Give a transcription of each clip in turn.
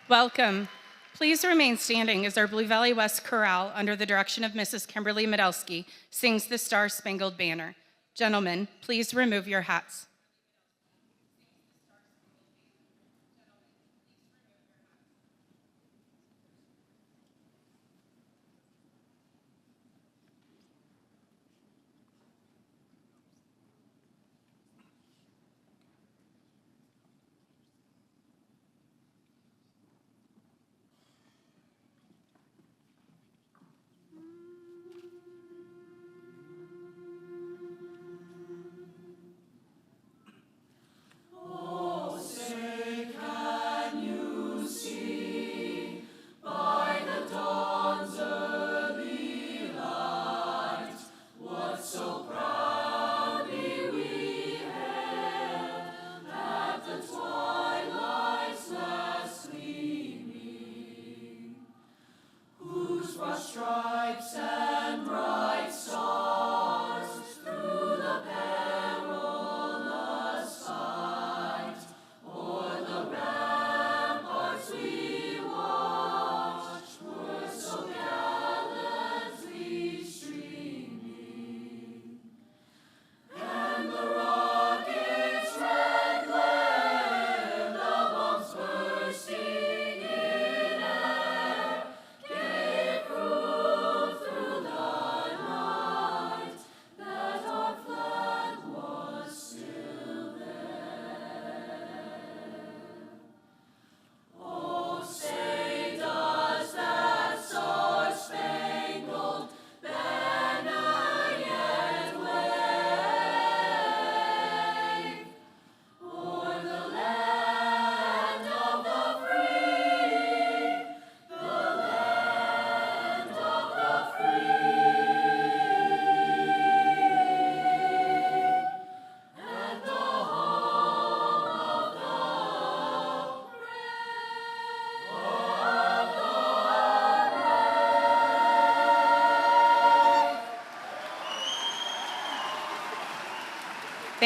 Welcome. Please remain standing as our Blue Valley West Chorale, under the direction of Mrs. Kimberly Medelsky, sings the Star-Spangled Banner. Gentlemen, please remove your hats.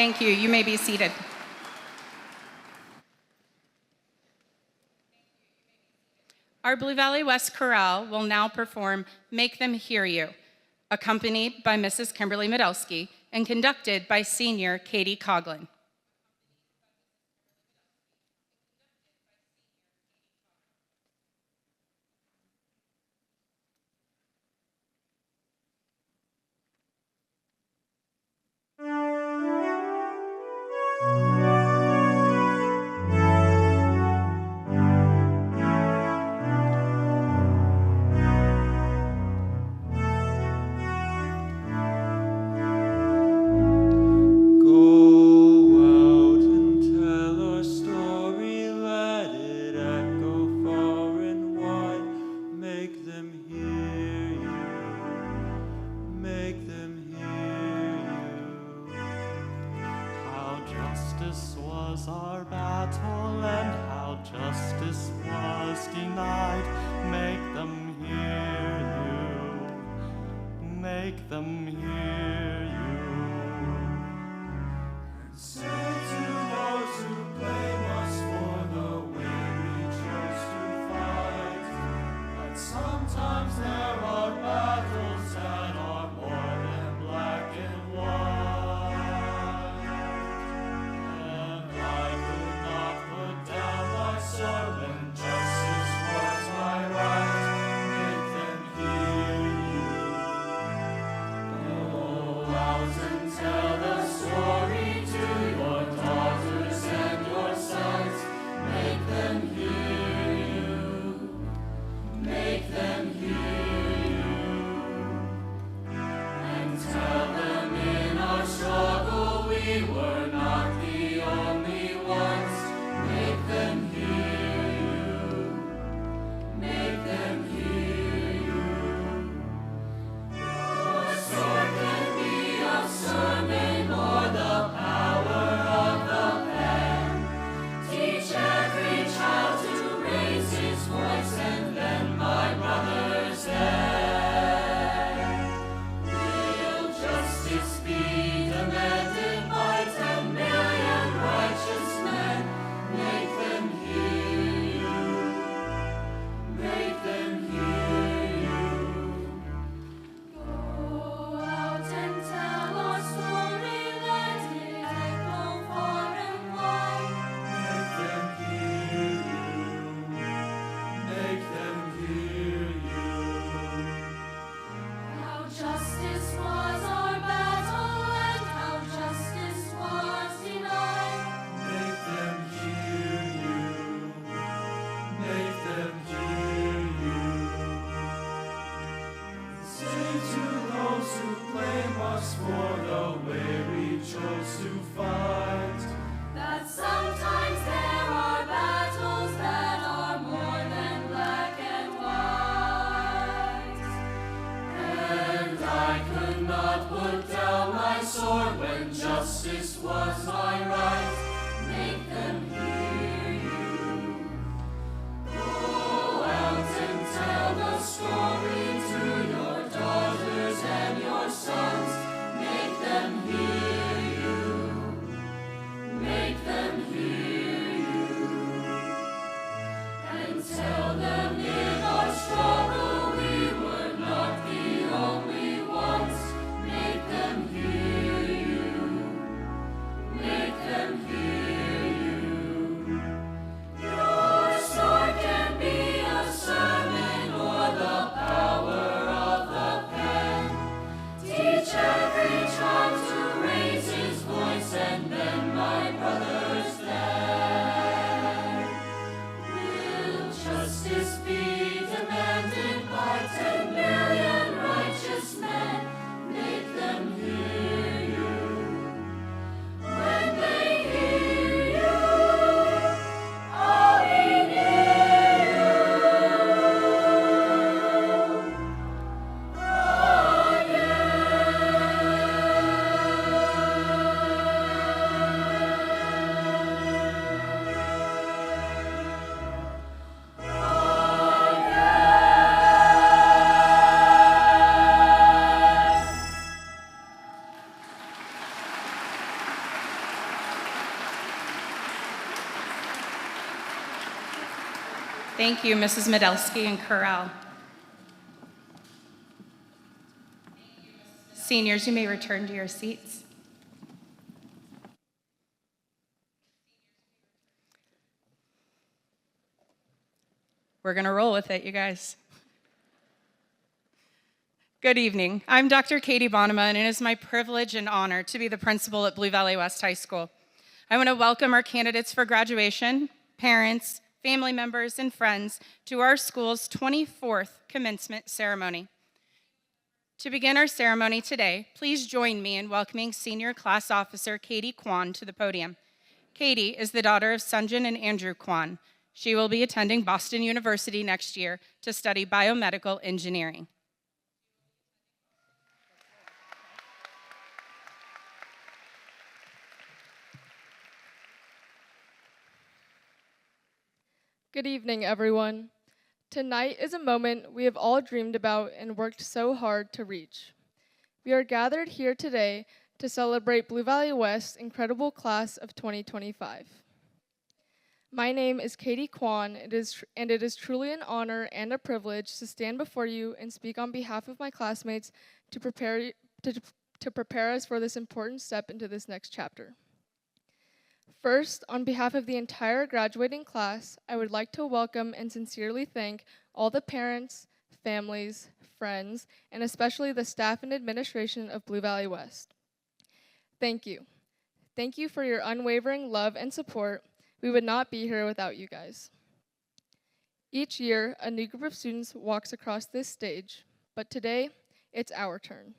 Thank you. You may be seated. Our Blue Valley West Chorale will now perform Make Them Hear You, accompanied by Mrs. Kimberly Medelsky and conducted by Senior Katie Coughlin. Sermon those who claim us for the way we chose to fight. That sometimes there are battles that are more than black and white. And I could not put down my sword when justice was my right. Make them hear you. Go out and tell the story to your daughters and your sons. Make them hear you. Make them hear you. And tell them in our struggle we were not the only ones. Make them hear you. Make them hear you. Your sword can be a sermon or the power of the pen. Teach every child to raise his voice, and then, my brothers, then will justice be demanded by 10 million righteous men. Make them hear you. When they hear you, I'll be near you. Thank you, Mrs. Medelsky and Corral. Seniors, you may return to your seats. We're going to roll with it, you guys. Good evening. I'm Dr. Katie Bonema, and it is my privilege and honor to be the principal at Blue Valley West High School. I want to welcome our candidates for graduation, parents, family members, and friends to our school's 24th commencement ceremony. To begin our ceremony today, please join me in welcoming Senior Class Officer Katie Kwan to the podium. Katie is the daughter of Sunjin and Andrew Kwan. She will be attending Boston University next year to study biomedical engineering. Good evening, everyone. Tonight is a moment we have all dreamed about and worked so hard to reach. We are gathered here today to celebrate Blue Valley West's incredible class of 2025. My name is Katie Kwan, and it is truly an honor and a privilege to stand before you and speak on behalf of my classmates to prepare us for this important step into this next chapter. First, on behalf of the entire graduating class, I would like to welcome and sincerely thank all the parents, families, friends, and especially the staff and administration of Blue Valley West. Thank you. Thank you for your unwavering love and support. We would not be here without you guys. Each year, a new group of students walks across this stage, but today, it's our turn.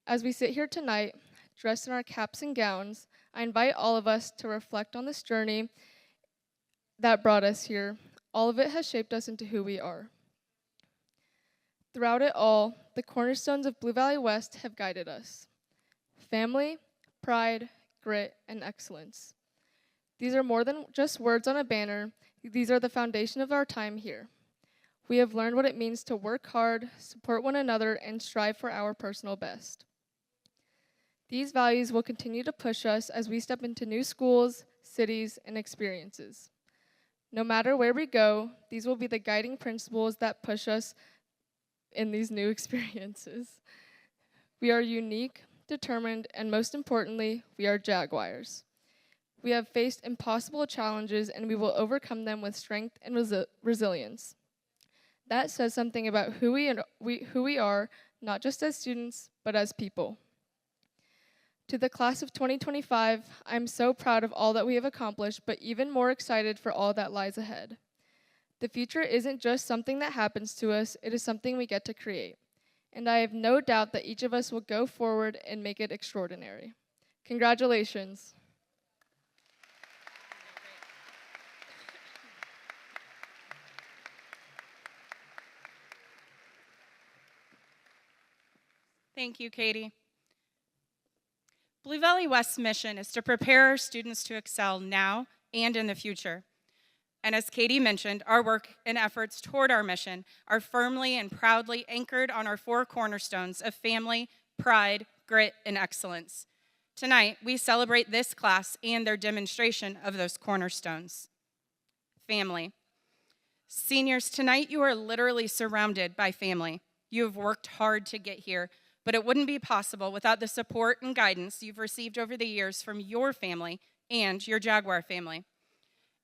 As we sit here tonight, dressed in our caps and gowns, I invite all of us to reflect on this journey that brought us here. All of it has shaped us into who we are. Throughout it all, the cornerstones of Blue Valley West have guided us: family, pride, grit, and excellence. These are more than just words on a banner. These are the foundation of our time here. We have learned what it means to work hard, support one another, and strive for our personal best. These values will continue to push us as we step into new schools, cities, and experiences. No matter where we go, these will be the guiding principles that push us in these new experiences. We are unique, determined, and most importantly, we are Jaguars. We have faced impossible challenges, and we will overcome them with strength and resilience. That says something about who we are, not just as students, but as people. To the class of 2025, I'm so proud of all that we have accomplished, but even more excited for all that lies ahead. The future isn't just something that happens to us, it is something we get to create. and I have no doubt that each of us will go forward and make it extraordinary. Congratulations. Thank you, Katie. Blue Valley West's mission is to prepare our students to excel now and in the future. And as Katie mentioned, our work and efforts toward our mission are firmly and proudly anchored on our 4 cornerstones of family, pride, grit, and excellence. Tonight, we celebrate this class and their demonstration of those cornerstones. Family. Seniors, tonight you are literally surrounded by family. You have worked hard to get here, but it wouldn't be possible without the support and guidance you've received over the years from your family and your Jaguar family.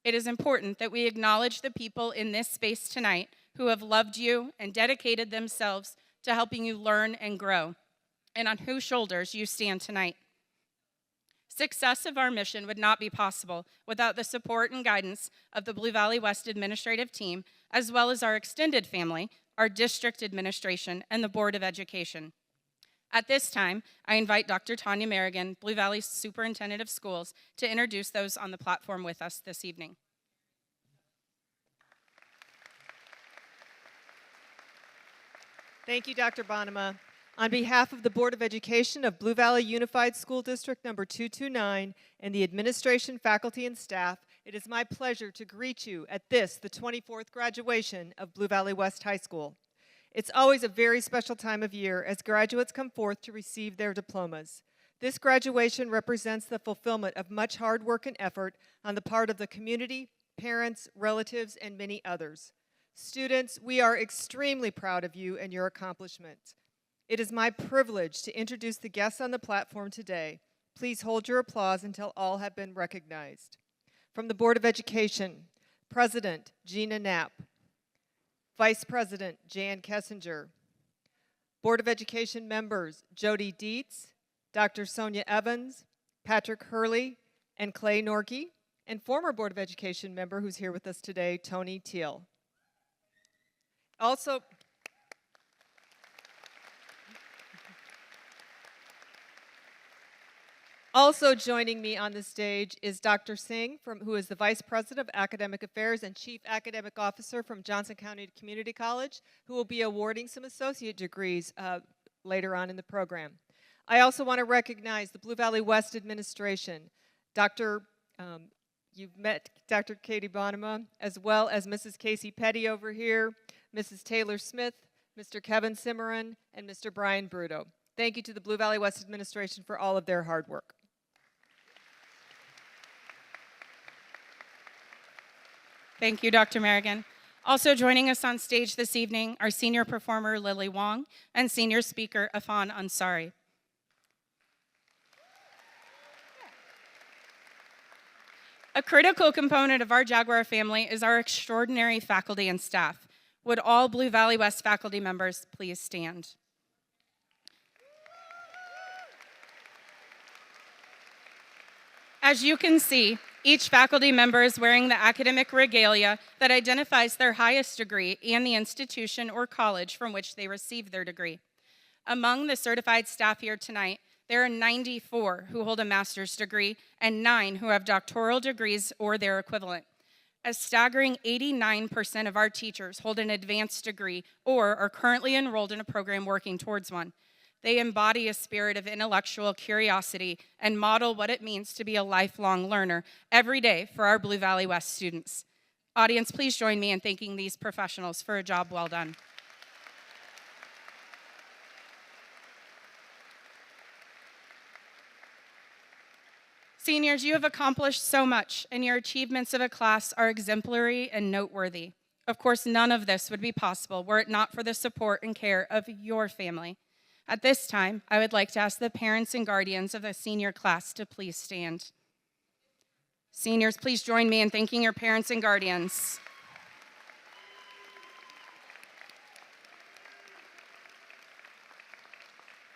It is important that we acknowledge the people in this space tonight who have loved you and dedicated themselves to helping you learn and grow, and on whose shoulders you stand tonight. Success of our mission would not be possible without the support and guidance of the Blue Valley West administrative team, as well as our extended family, our district administration, and the Board of Education. At this time, I invite Dr. Tanya Merrigan, Blue Valley Superintendent of Schools, to introduce those on the platform with us this evening. Thank you, Dr. Bonema. On behalf of the Board of Education of Blue Valley Unified School District number 229 and the administration, faculty, and staff, it is my pleasure to greet you at this, the 24th graduation of Blue Valley West High School. It's always a very special time of year as graduates come forth to receive their diplomas. This graduation represents the fulfillment of much hard work and effort on the part of the community, parents, relatives, and many others. Students, we are extremely proud of you and your accomplishments. It is my privilege to introduce the guests on the platform today. Please hold your applause until all have been recognized. From the Board of Education, President Gina Knapp, Vice President Jan Kessinger, Board of Education members Jody Dietz, Dr. Sonia Evans, Patrick Hurley, and Clay Norkey, and former Board of Education member who's here with us today, Tony Teal. Also joining me on the stage is Dr. Singh, who is the Vice President of Academic Affairs and Chief Academic Officer from Johnson County Community College, who will be awarding some associate degrees later on in the program. I also want to recognize the Blue Valley West administration. You've met Dr. Katie Bonema, as well as Mrs. Casey Petty over here, Mrs. Taylor Smith, Mr. Kevin Cimarron, and Mr. Brian Bruto. Thank you to the Blue Valley West administration for all of their hard work. Thank you, Dr. Merrigan. Also joining us on stage this evening are senior performer Lily Wong and senior speaker Afan Ansari. A critical component of our Jaguar family is our extraordinary faculty and staff. Would all Blue Valley West faculty members please stand? As you can see, each faculty member is wearing the academic regalia that identifies their highest degree and the institution or college from which they received their degree. Among the certified staff here tonight, there are 94 who hold a master's degree and 9 who have doctoral degrees or their equivalent. A staggering 89% of our teachers hold an advanced degree or are currently enrolled in a program working towards one. They embody a spirit of intellectual curiosity and model what it means to be a lifelong learner every day for our Blue Valley West students. Audience, please join me in thanking these professionals for a job well done. Seniors, you have accomplished so much, and your achievements of a class are exemplary and noteworthy. Of course, none of this would be possible were it not for the support and care of your family. At this time, I would like to ask the parents and guardians of the senior class to please stand. Seniors, please join me in thanking your parents and guardians.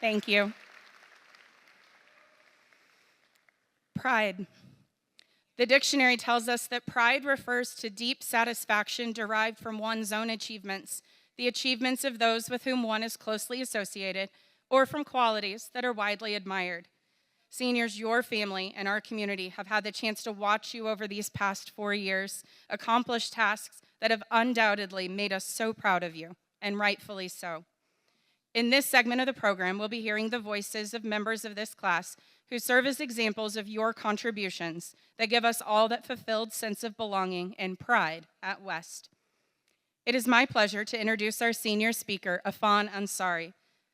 Thank you. Pride. The dictionary tells us that pride refers to deep satisfaction derived from one's own achievements, the achievements of those with whom one is closely associated, or from qualities that are widely admired. Seniors, your family and our community have had the chance to watch you over these past 4 years accomplish tasks that have undoubtedly made us so proud of you, and rightfully so. In this segment of the program, we'll be hearing the voices of members of this class who serve as examples of your contributions that give us all that fulfilled sense of belonging and pride at West. It is my pleasure to introduce our senior speaker, Afan Ansari.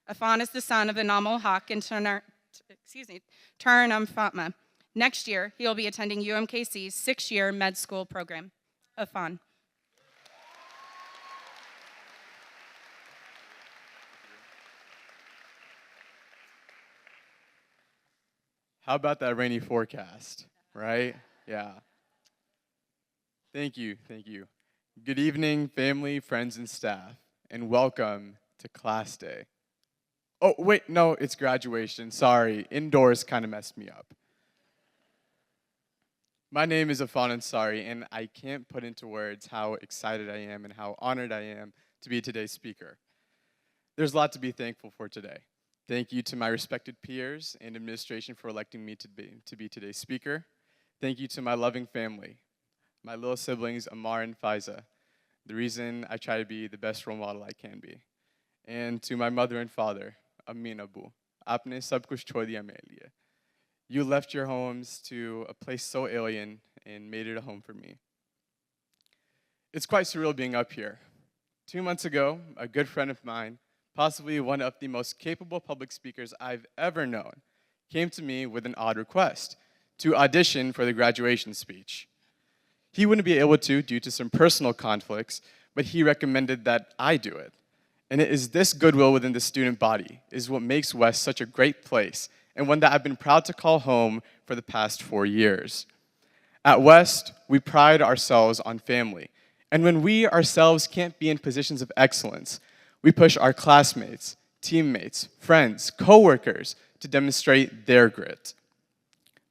Afan is the son of Inamal Haq and Taranum Fatma. Next year, he will be attending UMKC's 6-year med school program. Afan. How about that rainy forecast, right? Yeah. Thank you, thank you. Good evening, family, friends, and staff, and welcome to class day. Oh, wait, no, it's graduation. Sorry, indoors kind of messed me up. My name is Afan Ansari, and I can't put into words how excited I am and how honored I am to be today's speaker. There's a lot to be thankful for today. Thank you to my respected peers and administration for electing me to be today's speaker. Thank you to my loving family, my little siblings, Amar and Faiza, the reason I try to be the best role model I can be. And to my mother and father, Amin Abu, Apne sab kuch chhod diya mere liye. You left your homes to a place so alien and made it a home for me. It's quite surreal being up here. 2 months ago, a good friend of mine, possibly one of the most capable public speakers I've ever known, came to me with an odd request to audition for the graduation speech. He wouldn't be able to due to some personal conflicts, but he recommended that I do it. And it is this goodwill within the student body is what makes West such a great place, and one that I've been proud to call home for the past 4 years. At West, we pride ourselves on family, and when we ourselves can't be in positions of excellence, we push our classmates, teammates, friends, coworkers to demonstrate their grit.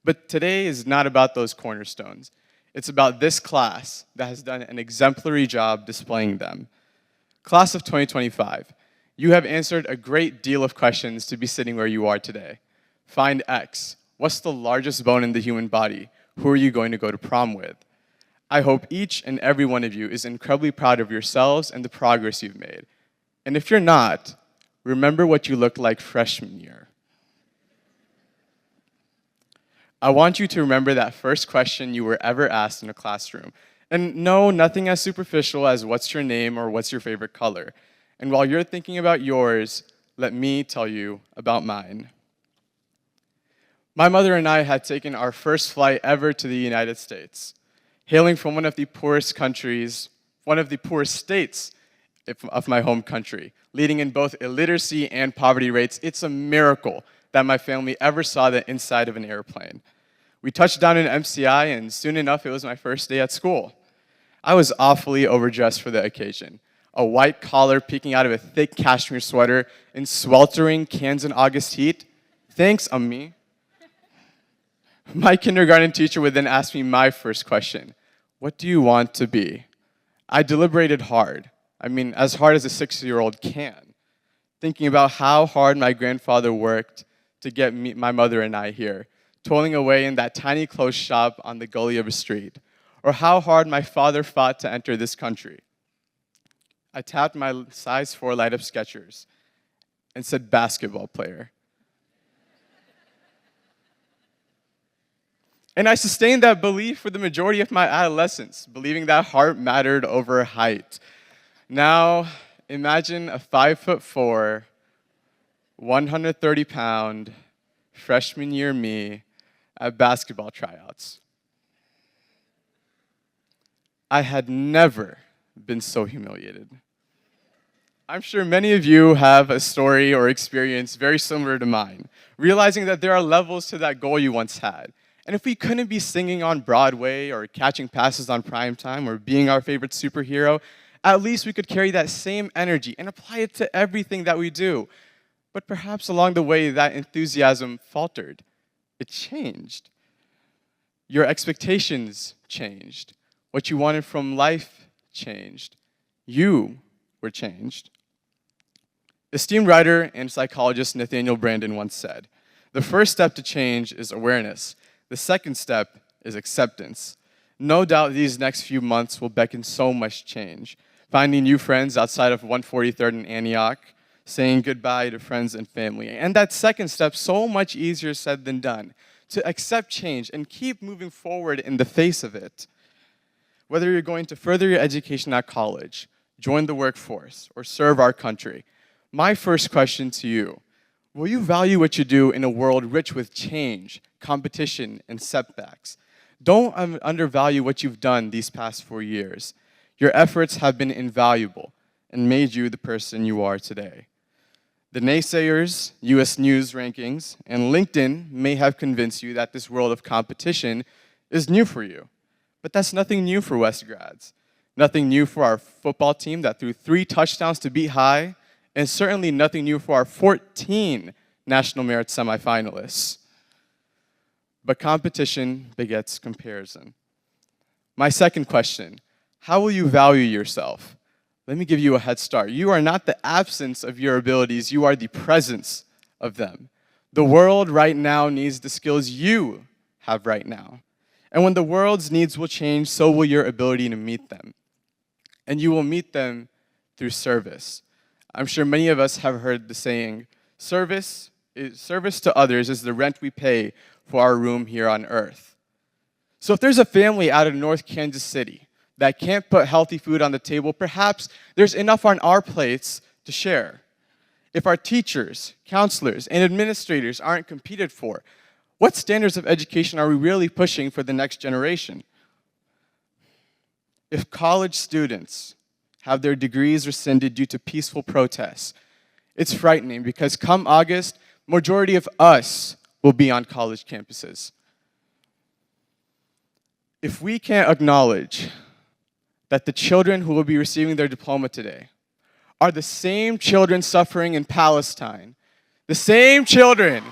But today is not about those cornerstones. It's about this class that has done an exemplary job displaying them. Class of 2025, you have answered a great deal of questions to be sitting where you are today. Find X. What's the largest bone in the human body? Who are you going to go to prom with? I hope each and every one of you is incredibly proud of yourselves and the progress you've made. And if you're not, remember what you looked like freshman year. I want you to remember that first question you were ever asked in a classroom. And no, nothing as superficial as what's your name or what's your favorite color. And while you're thinking about yours, let me tell you about mine. My mother and I had taken our first flight ever to the United States. Hailing from one of the poorest countries, one of the poorest states of my home country, leading in both illiteracy and poverty rates, it's a miracle that my family ever saw the inside of an airplane. We touched down in MCI, and soon enough, it was my first day at school. I was awfully overdressed for the occasion. A white collar peeking out of a thick cashmere sweater in sweltering Kansas August heat. Thanks, Ammi. My kindergarten teacher would then ask me my first question. What do you want to be? I deliberated hard. I mean, as hard as a 6-year-old can, thinking about how hard my grandfather worked to get my mother and I here, toiling away in that tiny clothes shop on the gully of a street, or how hard my father fought to enter this country. I tapped my size 4 light-up Skechers and said basketball player. And I sustained that belief for the majority of my adolescence, believing that heart mattered over height. Now, imagine a 5'4", 130-pound freshman year me at basketball tryouts. I had never been so humiliated. I'm sure many of you have a story or experience very similar to mine, realizing that there are levels to that goal you once had. And if we couldn't be singing on Broadway or catching passes on primetime or being our favorite superhero, at least we could carry that same energy and apply it to everything that we do. But perhaps along the way, that enthusiasm faltered. It changed. Your expectations changed. What you wanted from life changed. You were changed. Esteemed writer and psychologist Nathaniel Branden once said, "The first step to change is awareness. The second step is acceptance." No doubt these next few months will beckon so much change. Finding new friends outside of 143rd and Antioch, saying goodbye to friends and family. And that second step, so much easier said than done, to accept change and keep moving forward in the face of it. Whether you're going to further your education at college, join the workforce, or serve our country, my first question to you: will you value what you do in a world rich with change, competition, and setbacks? Don't undervalue what you've done these past 4 years. Your efforts have been invaluable and made you the person you are today. The naysayers, US News rankings, and LinkedIn may have convinced you that this world of competition is new for you. But that's nothing new for West grads. Nothing new for our football team that threw 3 touchdowns to beat High, and certainly nothing new for our 14 National Merit semifinalists. But competition begets comparison. My second question: how will you value yourself? Let me give you a head start. You are not the absence of your abilities, you are the presence of them. The world right now needs the skills you have right now. And when the world's needs will change, so will your ability to meet them. And you will meet them through service. I'm sure many of us have heard the saying, service to others is the rent we pay for our room here on earth. So if there's a family out of North Kansas City that can't put healthy food on the table, perhaps there's enough on our plates to share. If our teachers, counselors, and administrators aren't competed for, what standards of education are we really pushing for the next generation? If college students have their degrees rescinded due to peaceful protests, it's frightening because come August, majority of us will be on college campuses. If we can't acknowledge that the children who will be receiving their diploma today are the same children suffering in Palestine, the same children,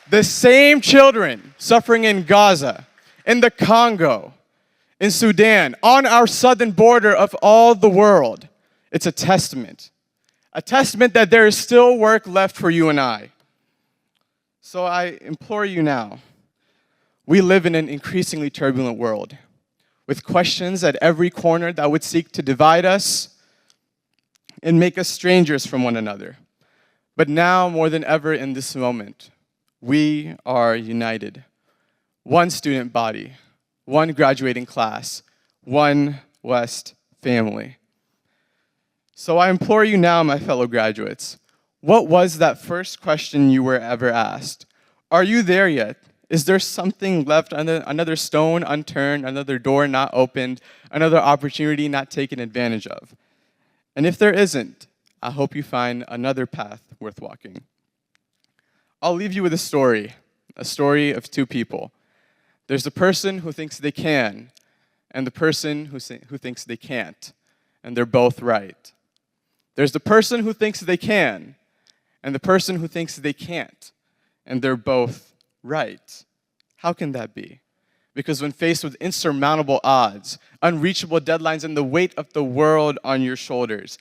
the same children suffering in Gaza, in the Congo, in Sudan, on our southern border of all the world, it's a testament that there is still work left for you and I. So I implore you now, we live in an increasingly turbulent world, with questions at every corner that would seek to divide us and make us strangers from one another. But now, more than ever in this moment, we are united. One student body, one graduating class, one West family. So I implore you now, my fellow graduates, what was that first question you were ever asked? Are you there yet? Is there something left, another stone unturned, another door not opened, another opportunity not taken advantage of? And if there isn't, I hope you find another path worth walking. I'll leave you with a story of 2 people. There's the person who thinks they can, and the person who thinks they can't, and they're both right. There's the person who thinks they can, and the person who thinks they can't, and they're both right. How can that be? Because when faced with insurmountable odds, unreachable deadlines, and the weight of the world on your shoulders,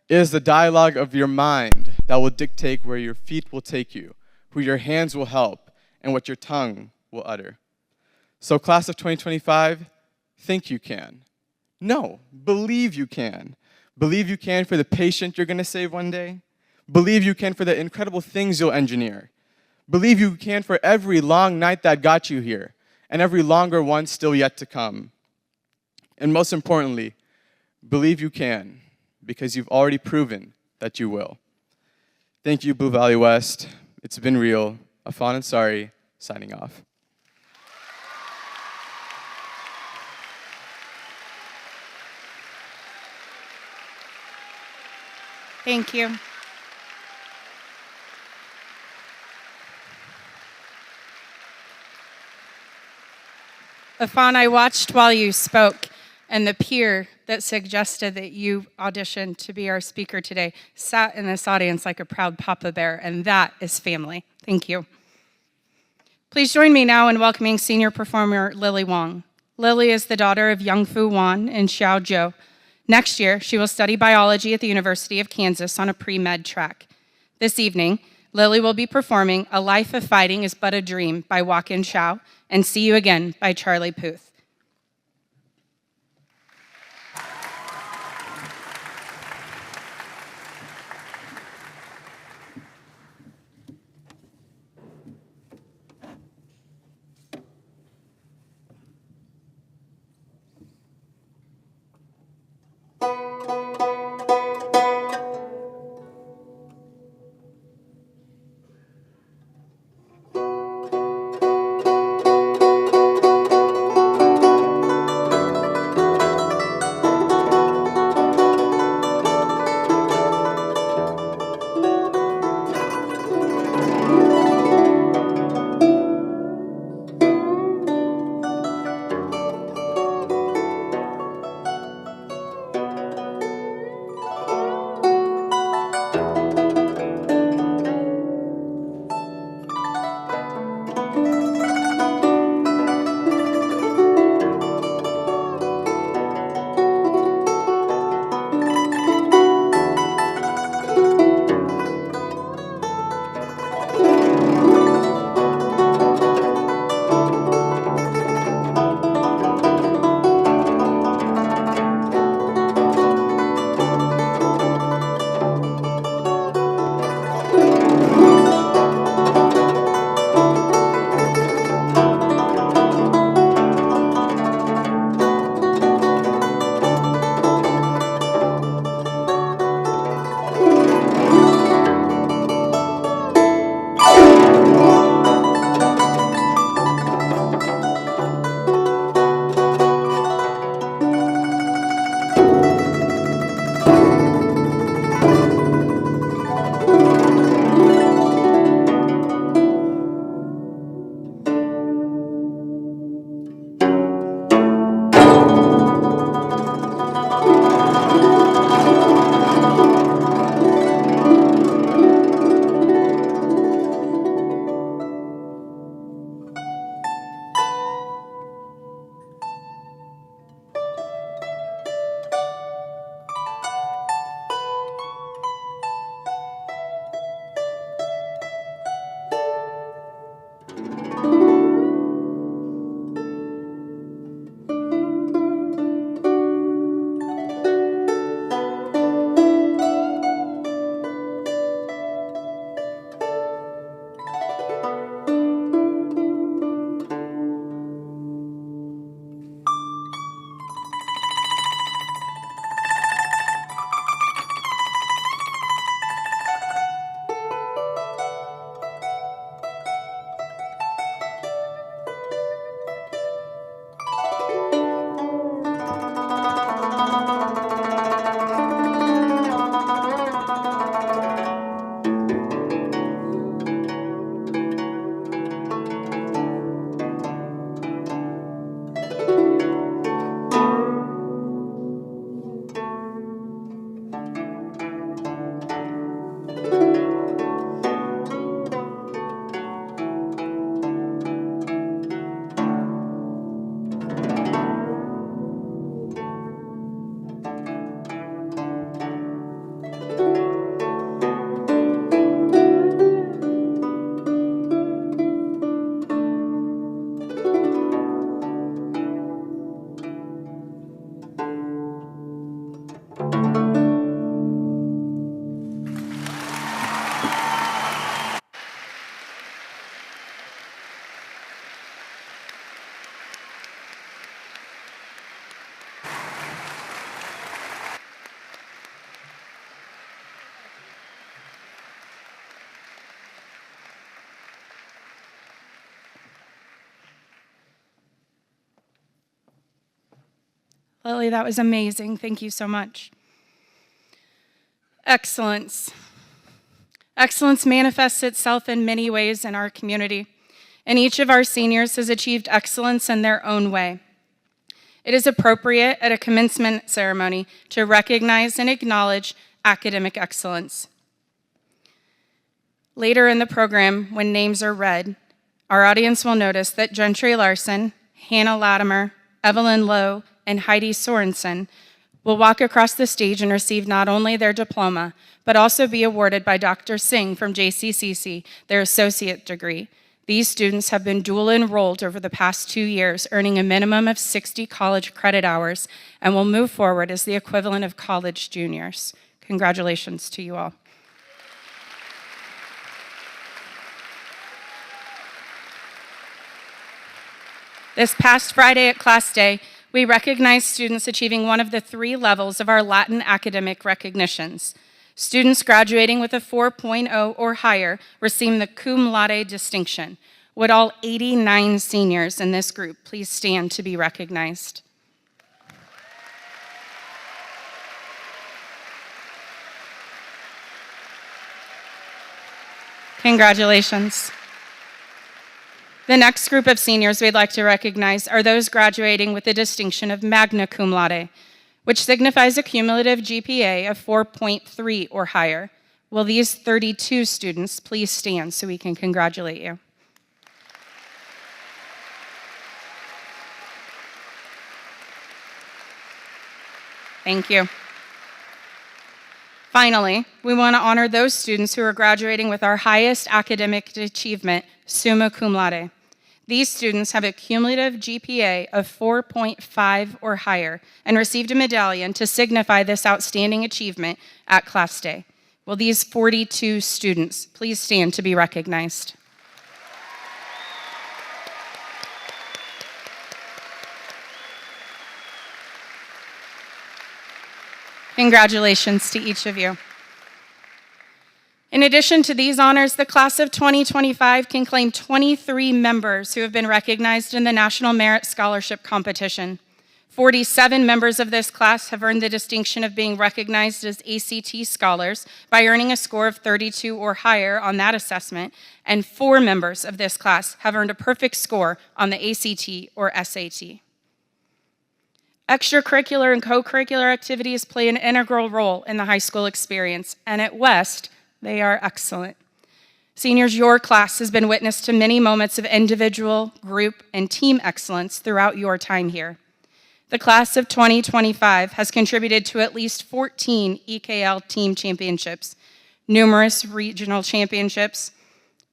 it is the dialogue of your mind that will dictate where your feet will take you, who your hands will help, and what your tongue will utter. So class of 2025, think you can. No, believe you can. Believe you can for the patient you're going to save one day. Believe you can for the incredible things you'll engineer. Believe you can for every long night that got you here, and every longer one still yet to come. And most importantly, believe you can, because you've already proven that you will. Thank you, Blue Valley West. It's been real. Afan Ansari, signing off. Thank you. Afan, I watched while you spoke, and the peer that suggested that you audition to be our speaker today sat in this audience like a proud Papa Bear, and that is family. Thank you. Please join me now in welcoming senior performer Lily Wong. Lily is the daughter of Youngfu Wan and Xiao Zhou. Next year, she will study biology at the University of Kansas on a pre-med track. This evening, Lily will be performing A Life of Fighting is But a Dream by Joaquin Xiao and See You Again by Charlie Puth. Lily, that was amazing. Thank you so much. Excellence. Excellence manifests itself in many ways in our community, and each of our seniors has achieved excellence in their own way. It is appropriate at a commencement ceremony to recognize and acknowledge academic excellence. Later in the program, when names are read, our audience will notice that Gentry Larson, Hannah Latimer, Evelyn Lowe, and Heidi Sorensen will walk across the stage and receive not only their diploma, but also be awarded by Dr. Singh from JCCC their associate degree. These students have been dual enrolled over the past 2 years, earning a minimum of 60 college credit hours, and will move forward as the equivalent of college juniors. Congratulations to you all. This past Friday at Class Day, we recognized students achieving one of the 3 levels of our Latin academic recognitions. Students graduating with a 4.0 or higher received the cum laude distinction. Would all 89 seniors in this group please stand to be recognized? Congratulations. The next group of seniors we'd like to recognize are those graduating with the distinction of magna cum laude, which signifies a cumulative GPA of 4.3 or higher. Will these 32 students please stand so we can congratulate you? Thank you. Finally, we want to honor those students who are graduating with our highest academic achievement, summa cum laude. These students have a cumulative GPA of 4.5 or higher and received a medallion to signify this outstanding achievement at Class Day. Will these 42 students please stand to be recognized? Congratulations to each of you. In addition to these honors, the class of 2025 can claim 23 members who have been recognized in the National Merit Scholarship Competition. 47 members of this class have earned the distinction of being recognized as ACT scholars by earning a score of 32 or higher on that assessment, and 4 members of this class have earned a perfect score on the ACT or SAT. Extracurricular and co-curricular activities play an integral role in the high school experience, and at West, they are excellent. Seniors, your class has been witness to many moments of individual, group, and team excellence throughout your time here. The class of 2025 has contributed to at least 14 EKL team championships, numerous regional championships,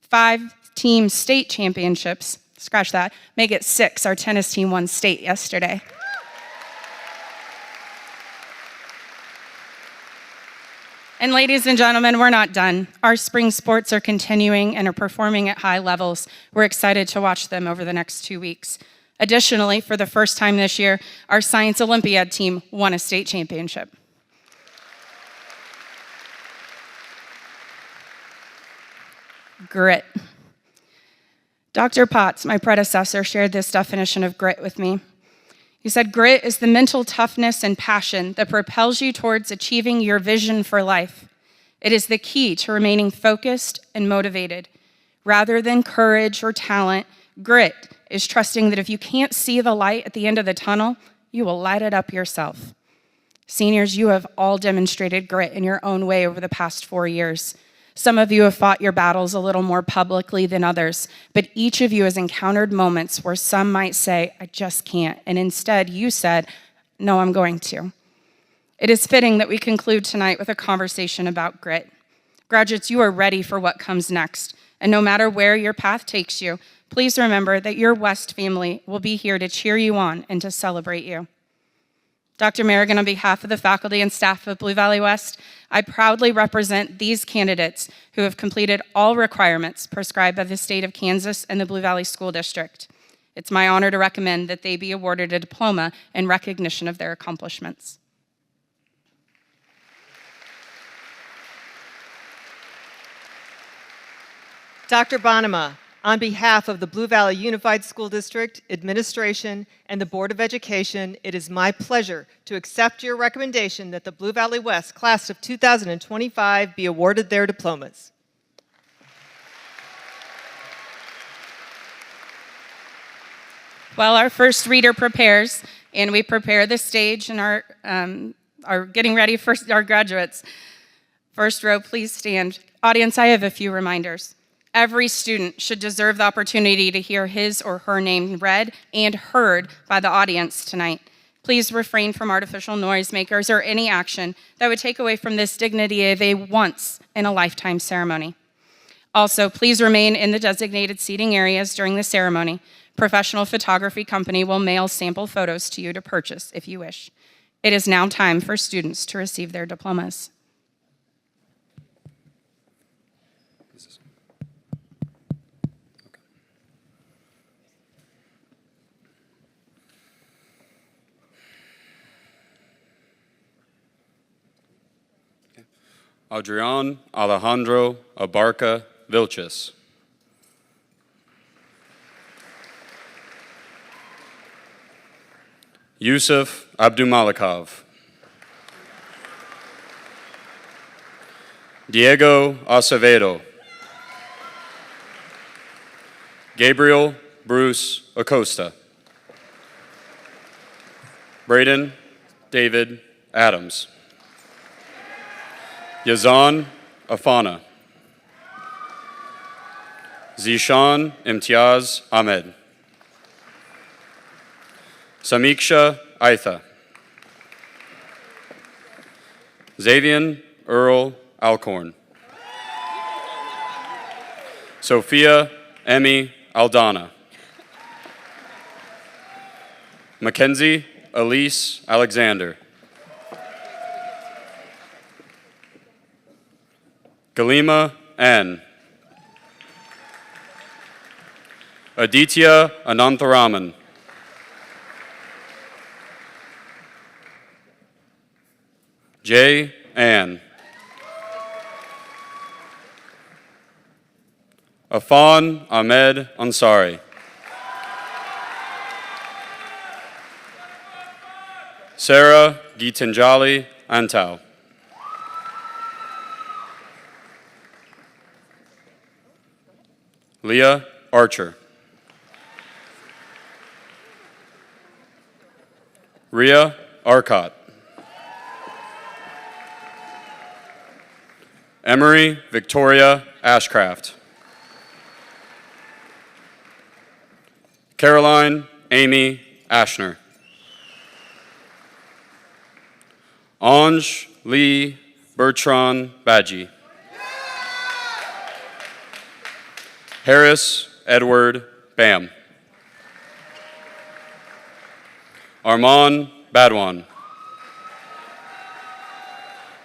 5 team state championships, scratch that, make it 6, our tennis team won state yesterday. And ladies and gentlemen, we're not done. Our spring sports are continuing and are performing at high levels. We're excited to watch them over the next 2 weeks. Additionally, for the first time this year, our Science Olympiad team won a state championship. Grit. Dr. Potts, my predecessor, shared this definition of grit with me. He said, grit is the mental toughness and passion that propels you towards achieving your vision for life. It is the key to remaining focused and motivated. Rather than courage or talent, grit is trusting that if you can't see the light at the end of the tunnel, you will light it up yourself. Seniors, you have all demonstrated grit in your own way over the past 4 years. Some of you have fought your battles a little more publicly than others, but each of you has encountered moments where some might say, I just can't, and instead you said, no, I'm going to. It is fitting that we conclude tonight with a conversation about grit. Graduates, you are ready for what comes next, and no matter where your path takes you, please remember that your West family will be here to cheer you on and to celebrate you. Dr. Merrigan, on behalf of the faculty and staff of Blue Valley West, I proudly represent these candidates who have completed all requirements prescribed by the state of Kansas and the Blue Valley School District. It's my honor to recommend that they be awarded a diploma in recognition of their accomplishments. Dr. Bonema, on behalf of the Blue Valley Unified School District, administration, and the Board of Education, it is my pleasure to accept your recommendation that the Blue Valley West class of 2025 be awarded their diplomas. While our first reader prepares, and we prepare the stage and are getting ready for our graduates, first row, please stand. Audience, I have a few reminders. Every student should deserve the opportunity to hear his or her name read and heard by the audience tonight. Please refrain from artificial noisemakers or any action that would take away from this dignity of a once-in-a-lifetime ceremony. Also, please remain in the designated seating areas during the ceremony. Professional photography company will mail sample photos to you to purchase if you wish. It is now time for students to receive their diplomas. Adrian Alejandro Abarca Vilches. Yusuf Abdumalikov. Diego Acevedo. Gabriel Bruce Acosta. Braden David Adams. Yazan Afana. Zishan Imtiaz Ahmed. Samiksha Aitha. Xavian Earl Alcorn. Sophia Emmy Aldana. Mackenzie Elise Alexander. Galima N. Aditya Anantharaman. Jay Ann. Afan Ahmed Ansari. Sarah Gitanjali Antau. Leah Archer. Ria Arcott. Emery Victoria Ashcraft. Caroline Amy Ashner. Anj Lee Bertrand Badji. Harris Edward Bam. Armand Badwan.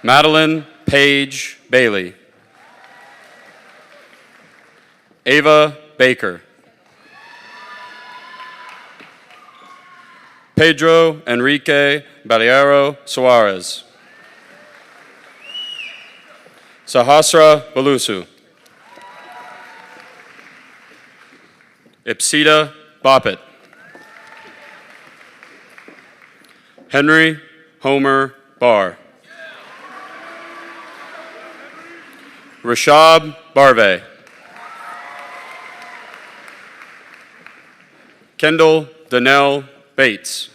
Madeline Paige Bailey. Ava Baker. Pedro Enrique Balearo Suarez. Sahasra Balusu. Ipsita Boppet. Henry Homer Barr. Rashab Barve. Kendall Donnell Bates.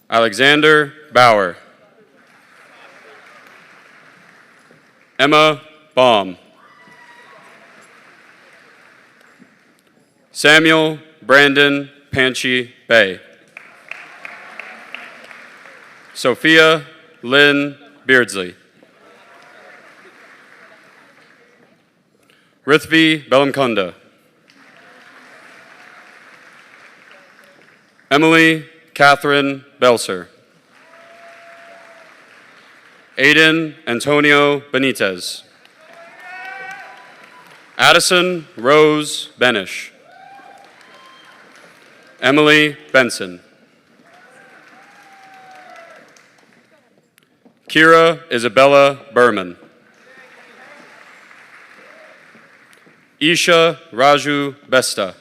Alexander Bauer. Emma Baum. Samuel Brandon Panchi Bay. Sophia Lynn Beardsley. Rithvi Belamkunda. Emily Catherine Belser. Aiden Antonio Benitez. Addison Rose Benish. Emily Benson. Kira Isabella Berman. Isha Raju Besta.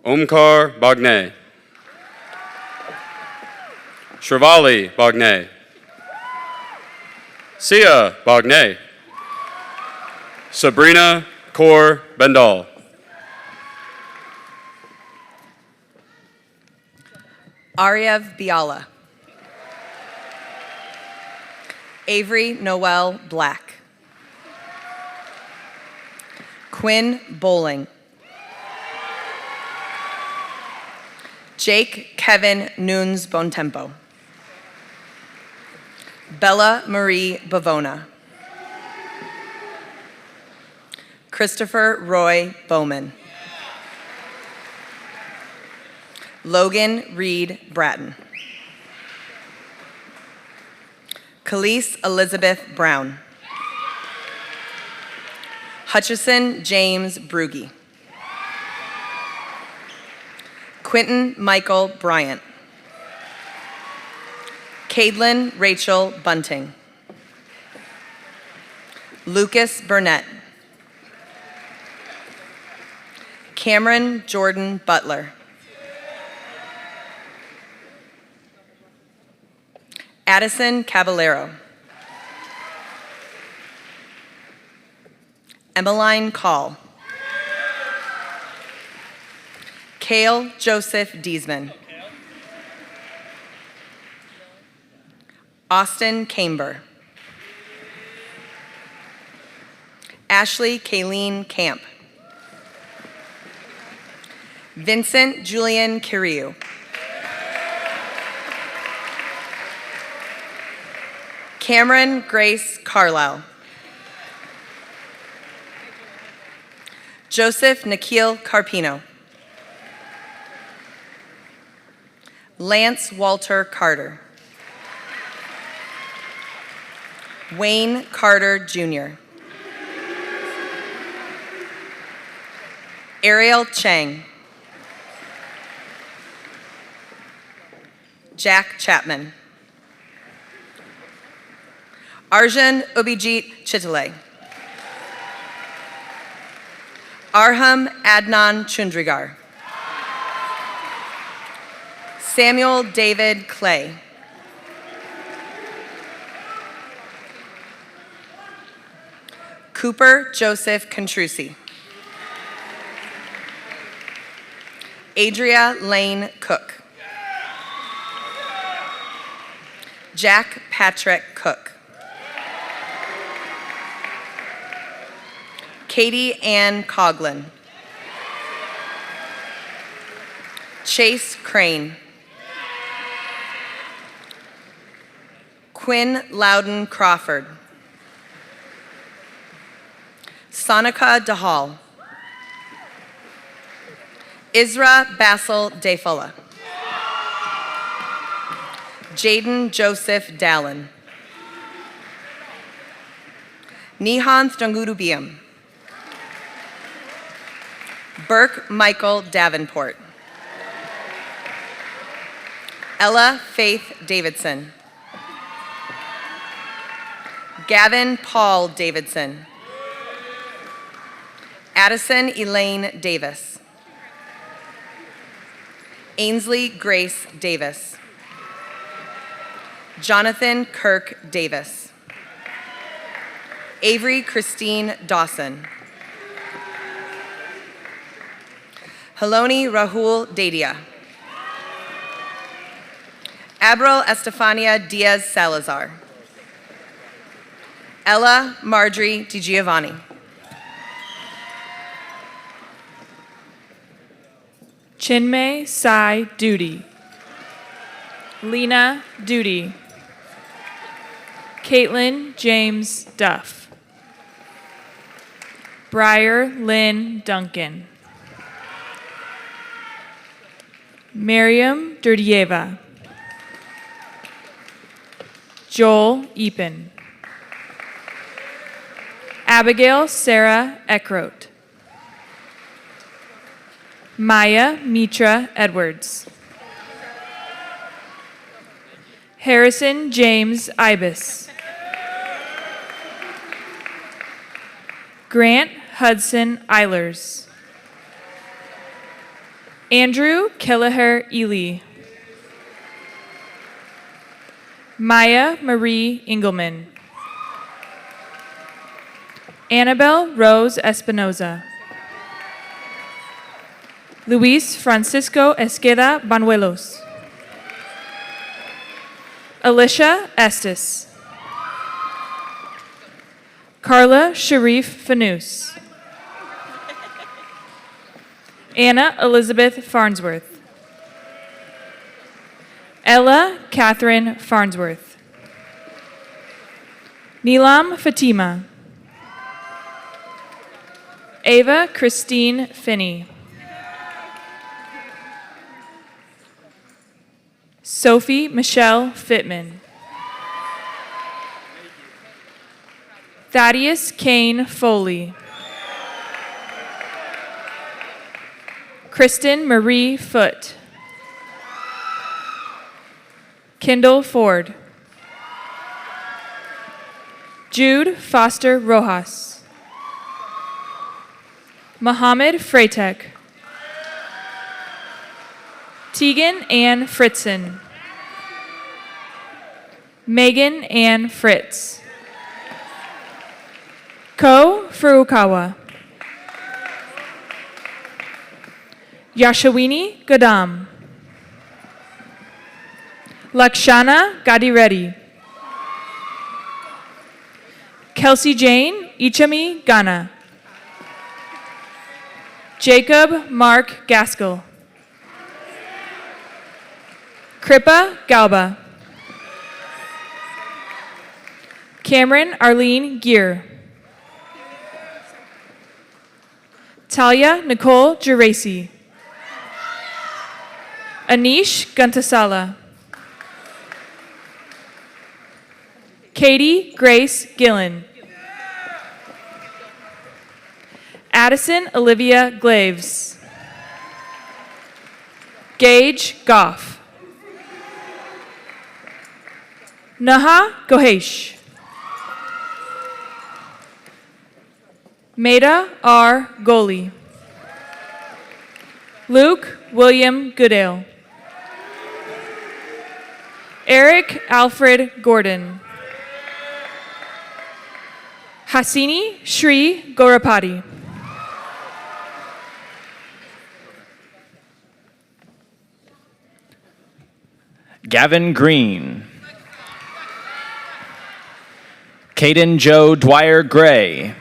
Omkar Bagne. Shravali Bagne. Sia Bagne. Sabrina Kaur Bendal. Aryav Biala. Avery Noel Black. Quinn Bowling. Jake Kevin Nunes Bontempo. Bella Marie Bavona. Christopher Roy Bowman. Logan Reed Bratton. Khalees Elizabeth Brown. Hutchison James Brugge. Quentin Michael Bryant. Cadelyn Rachel Bunting. Lucas Burnett. Cameron Jordan Butler. Addison Caballero. Emmeline Call. Cale Joseph Deesman. Austin Camber. Ashley Kayleen Camp. Vincent Julian Kiriou. Cameron Grace Carlisle. Joseph Nikhil Carpino. Lance Walter Carter. Wayne Carter Jr. Ariel Chang. Jack Chapman. Arjun Ubijit Chitale. Arham Adnan Chundrigar. Samuel David Clay. Cooper Joseph Contrusi. Adria Lane Cook. Jack Patrick Cook. Katie Ann Coughlin. Chase Crane. Quinn Loudon Crawford. Sonika DeHall. Isra Basil Defola. Jaden Joseph Dallin. Nihanth Dangudubiam. Burke Michael Davenport. Ella Faith Davidson. Gavin Paul Davidson. Addison Elaine Davis. Ainsley Grace Davis. Jonathan Kirk Davis. Avery Christine Dawson. Haloni Rahul Dadia. Abril Estefania Diaz Salazar. Ella Marjorie DiGiovanni. Chinmay Sai Duty. Lena Duty. Caitlin James Duff. Briar Lynn Duncan. Miriam Durdieva. Joel Epen. Abigail Sarah Eckroat. Maya Mitra Edwards. Harrison James Ibis. Grant Hudson Eilers. Andrew Kelleher Ely. Maya Marie Engelman. Annabelle Rose Espinoza. Luis Francisco Esqueda Banuelos. Alicia Estes. Carla Sharif Fanous. Anna Elizabeth Farnsworth. Ella Catherine Farnsworth. Neelam Fatima. Ava Christine Finney. Sophie Michelle Fitman. Thaddeus Kane Foley. Kristen Marie Foote. Kendall Ford. Jude Foster Rojas. Mohammed Freitag. Tegan Ann Fritzen. Megan Ann Fritz. Ko Furukawa. Yashawini Gadam. Lakshana Gadireddy. Kelsey Jane Ichami Ghana. Jacob Mark Gaskell. Kripa Galba. Cameron Arlene Gear. Talia Nicole Geraci. Anish Guntasala. Katie Grace Gillen. Addison Olivia Glaves. Gage Goff. Naha Gohesh. Maida R. Goli. Luke William Goodale. Eric Alfred Gordon. Hasini Shri Gorapati. Gavin Green. Caden Joe Dwyer Gray.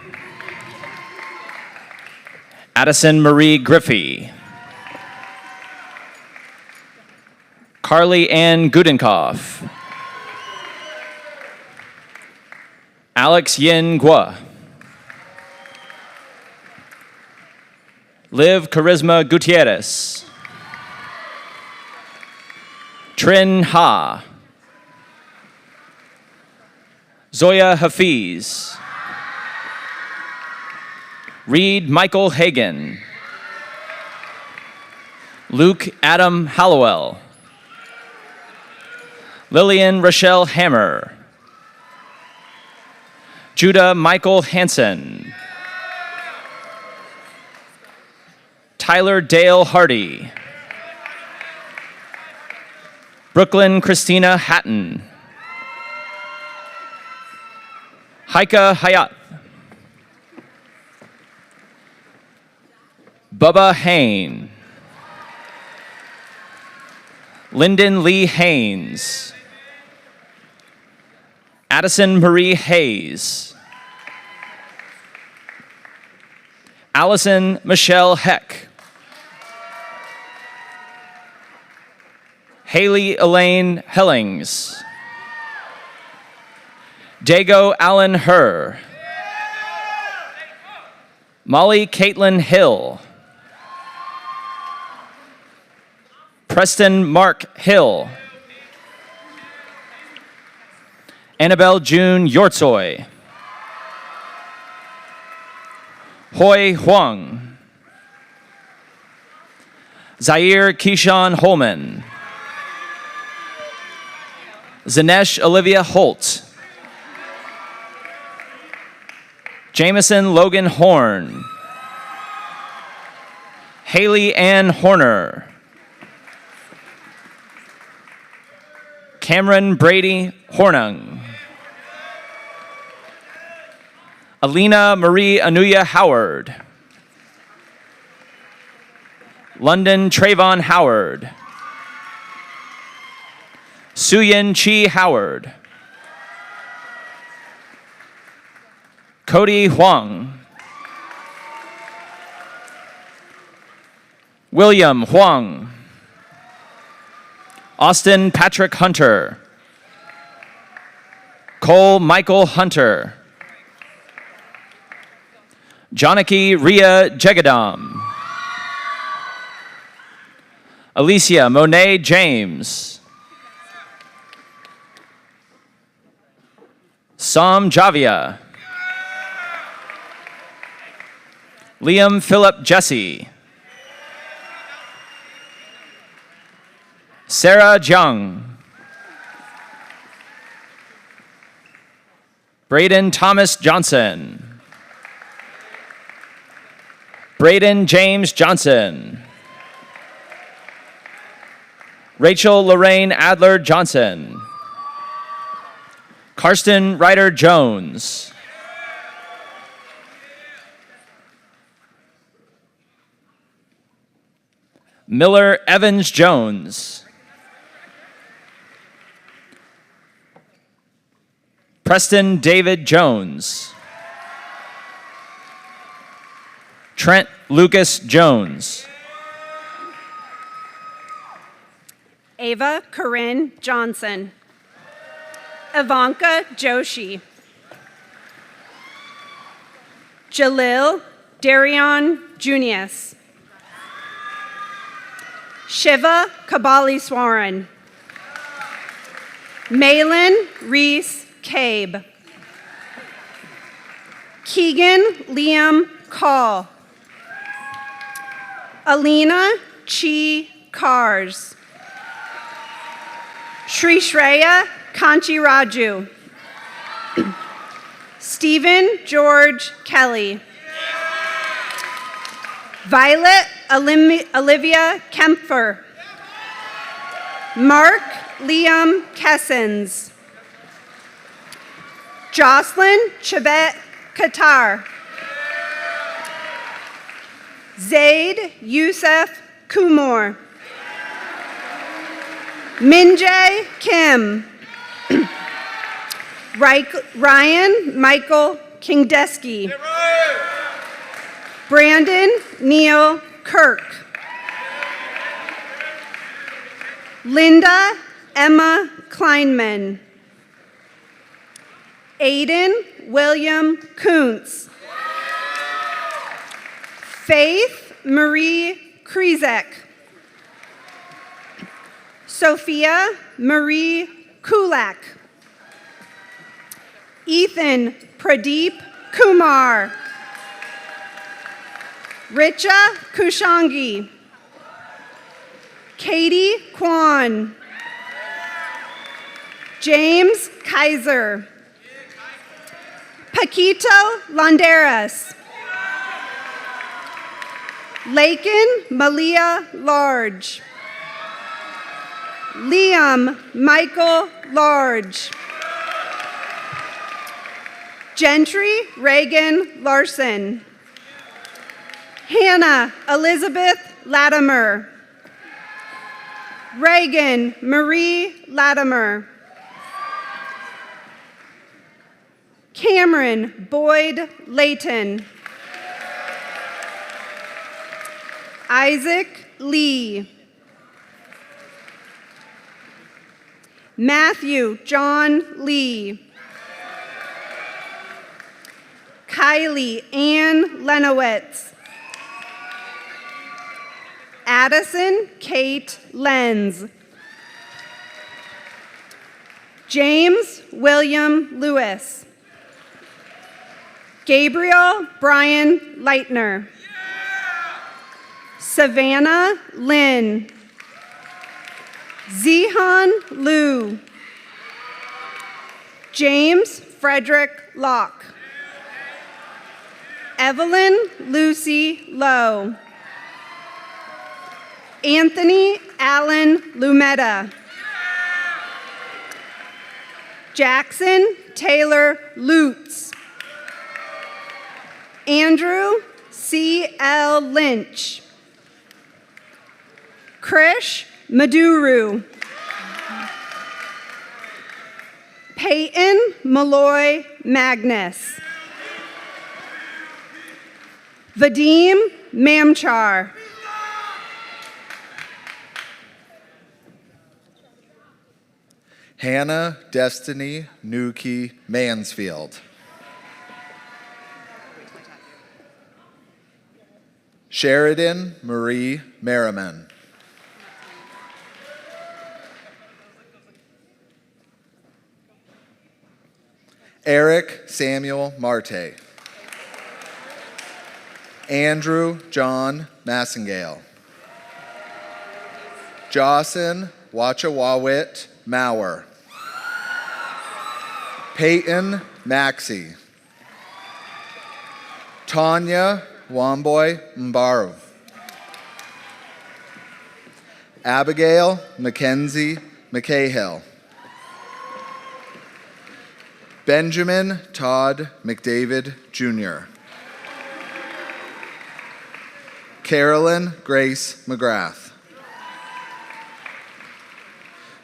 Addison Marie Griffey. Carly Ann Gudenkoff. Alex Yin Gua. Liv Charisma Gutierrez. Trin Ha. Zoya Hafiz. Reed Michael Hagan. Luke Adam Hallowell. Lillian Rochelle Hammer. Judah Michael Hansen. Tyler Dale Hardy. Brooklyn Christina Hatton. Haika Hayat. Bubba Hain. Lyndon Lee Haynes. Addison Marie Hayes. Allison Michelle Heck. Haley Elaine Hellings. Dago Allen Herr. Molly Caitlin Hill. Preston Mark Hill. Annabelle June Yortsoy. Hoi Huang. Zaire Keyshawn Holman. Zanesh Olivia Holt. Jameson Logan Horn. Haley Ann Horner. Cameron Brady Hornung. Alina Marie Anuya Howard. London Trayvon Howard. Suyin Chi Howard. Cody Huang. William Huang. Austin Patrick Hunter. Cole Michael Hunter. Janaki Ria Jegadam. Alicia Monet James. Sam Javia. Liam Philip Jesse. Sarah Jiang. Braden Thomas Johnson. Braden James Johnson. Rachel Lorraine Adler Johnson. Karsten Ryder Jones. Miller Evans Jones. Preston David Jones. Trent Lucas Jones. Ava Corinne Johnson. Ivanka Joshi. Jalil Darion Junius. Shiva Kabaliswaran. Malin Reese Cabe. Keegan Liam Call. Alina Chi Kars. Shri Shreya Kanchi Raju. Stephen George Kelly. Violet Olivia Kempfer. Mark Liam Kessens. Jocelyn Chavette Qatar. Zaid Youssef Kumar. Minjae Kim. Ryan Michael Kingdeski. Brandon Neil Kirk. Linda Emma Kleinman. Aiden William Kuntz. Faith Marie Krizek. Sophia Marie Kulak. Ethan Pradeep Kumar. Richa Kushangi. Katie Kwan. James Kaiser. Paquito Landeras. Lakin Malia Large. Liam Michael Large. Gentry Reagan Larson. Hannah Elizabeth Latimer. Reagan Marie Latimer. Cameron Boyd Layton. Isaac Lee. Matthew John Lee. Kylie Ann Lenowitz. Addison Kate Lenz. James William Lewis. Gabriel Brian Leitner. Savannah Lynn. Zihan Liu. James Frederick Locke. Evelyn Lucy Lowe. Anthony Allen Lumetta. Jackson Taylor Lutz. Andrew C.L. Lynch. Krish Maduru. Peyton Malloy Magnus. Vadim Mamchar. Hannah Destiny Nuki Mansfield. Sheridan Marie Merriman. Eric Samuel Marte. Andrew John Massengale. Jocelyn Wachawawit Maurer. Peyton Maxey. Tanya Wamboy Mbaru. Abigail Mackenzie McCahill. Benjamin Todd McDavid Jr. Carolyn Grace McGrath.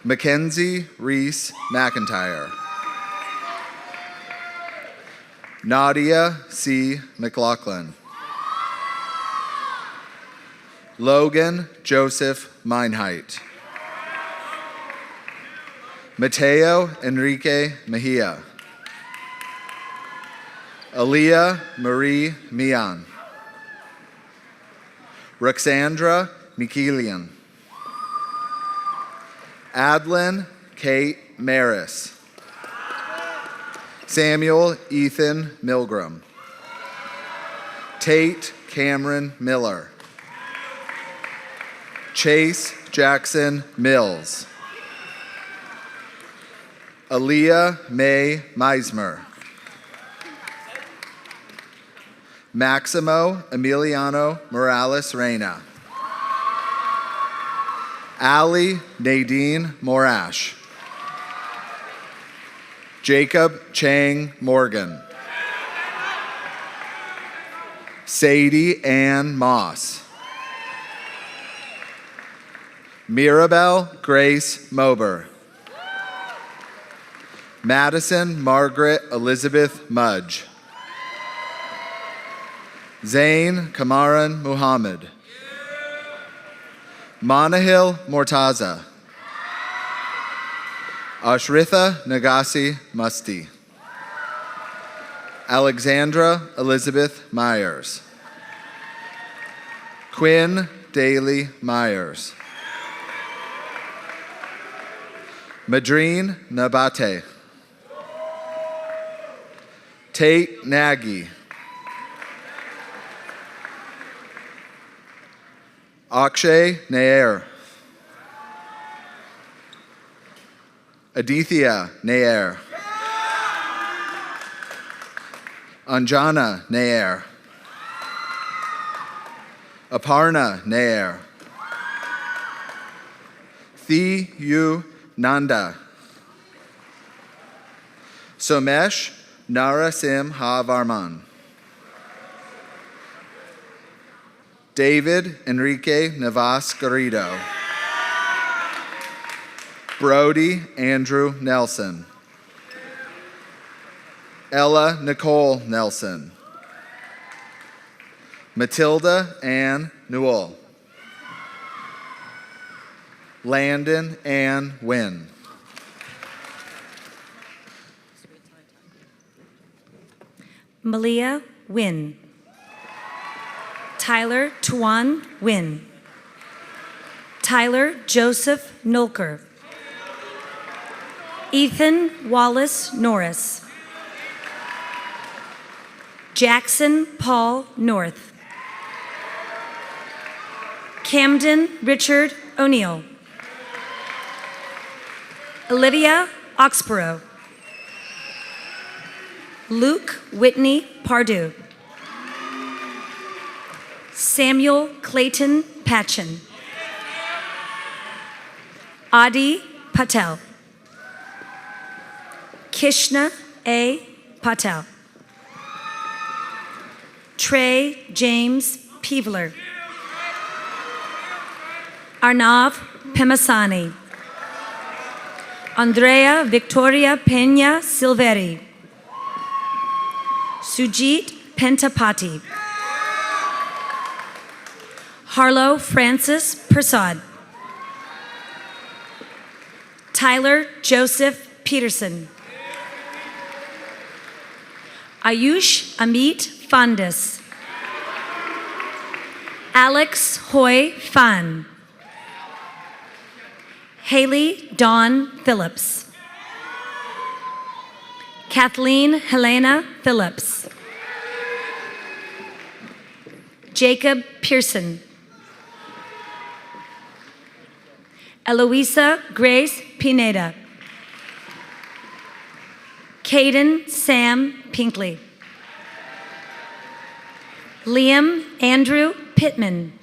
Mackenzie Reese McIntyre. Nadia C. McLaughlin. Logan Joseph Meinheit. Mateo Enrique Mejia. Aaliyah Marie Mian. Roxandra Mikelian. Adlin Kate Maris. Samuel Ethan Milgram. Tate Cameron Miller. Chase Jackson Mills. Aaliyah May Meismer. Maximo Emiliano Morales Reyna. Ali Nadine Morash. Jacob Chang Morgan. Sadie Ann Moss. Mirabelle Grace Mober. Madison Margaret Elizabeth Mudge. Zain Kamaran Muhammad. Monahil Mortaza. Ashritha Nagasi Musti. Alexandra Elizabeth Myers. Quinn Daly Myers. Madreen Nabate. Tate Nagy. Akshay Nair. Adithya Nair. Anjana Nair. Aparna Nair. Thi Yu Nanda. Somesh Narasim Havarman. David Enrique Navas Garrido. Brody Andrew Nelson. Ella Nicole Nelson. Matilda Ann Newell. Landon Ann Wynn. Malia Wynn. Tyler Tuan Wynn. Tyler Joseph Nolker. Ethan Wallace Norris. Jackson Paul North. Camden Richard O'Neill. Olivia Oxborough. Luke Whitney Pardue. Samuel Clayton Patchen. Adi Patel. Kishna A. Patel. Trey James Peevler. Arnav Pemasani. Andrea Victoria Peña Silveri. Sujit Pentapati. Harlow Francis Prasad. Tyler Joseph Peterson. Ayush Amit Fandis. Alex Hoy Fan. Haley Dawn Phillips. Kathleen Helena Phillips. Jacob Pearson. Eloisa Grace Pineda. Caden Sam Pinkley. Liam Andrew Pittman.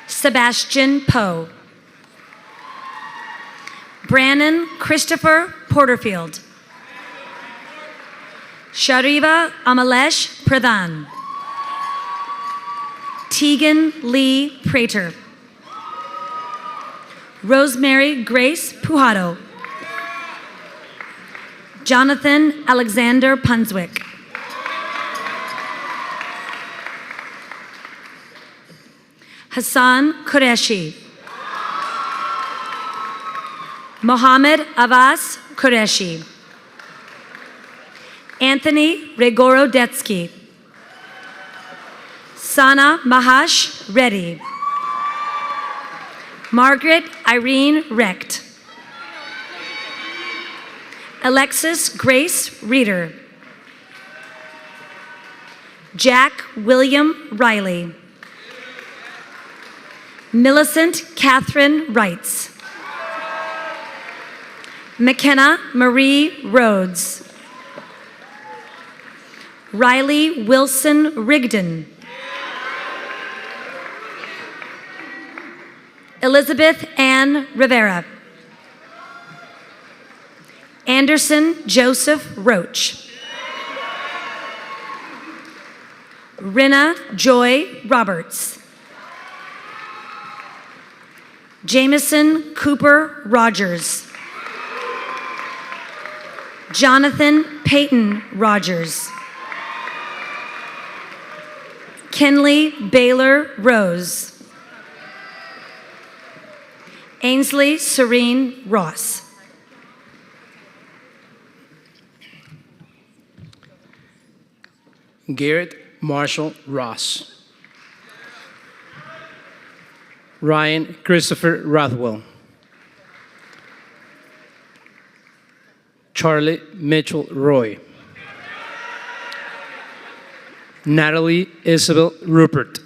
Sebastian Poe. Brannon Christopher Porterfield. Shariva Amalesh Pradhan. Tegan Lee Prater. Rosemary Grace Pujado. Jonathan Alexander Punswick. Hassan Qureshi. Mohammed Abbas Qureshi. Anthony Regorodetsky. Sana Mahash Reddy. Margaret Irene Recht. Alexis Grace Reeder. Jack William Riley. Millicent Catherine Wrights. McKenna Marie Rhodes. Riley Wilson Rigdon. Elizabeth Ann Rivera. Anderson Joseph Roach. Rinna Joy Roberts. Jameson Cooper Rogers. Jonathan Peyton Rogers. Kenley Baylor Rose. Ainsley Serene Ross. Garrett Marshall Ross. Ryan Christopher Rothwell. Charlie Mitchell Roy. Natalie Isabel Rupert.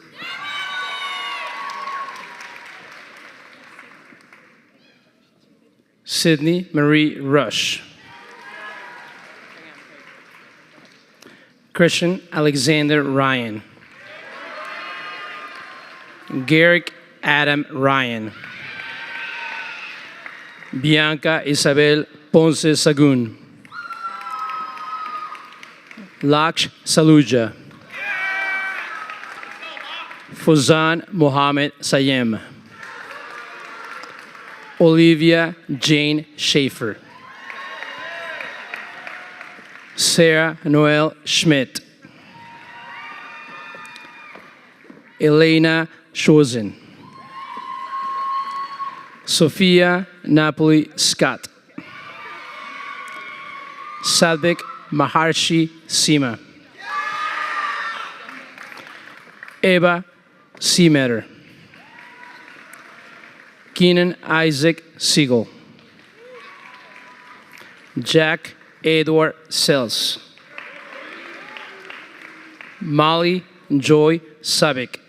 Sydney Marie Rush. Christian Alexander Ryan. Garrick Adam Ryan. Bianca Isabel Ponce Sagun. Laksh Saluja. Fuzan Mohammed Sayem. Olivia Jane Schaefer. Sarah Noel Schmidt. Elena Chosen. Sophia Napoli Scott. Sadvik Maharshi Seema. Eva Seameter. Keenan Isaac Siegel. Jack Edward Sells. Molly Joy Sabik.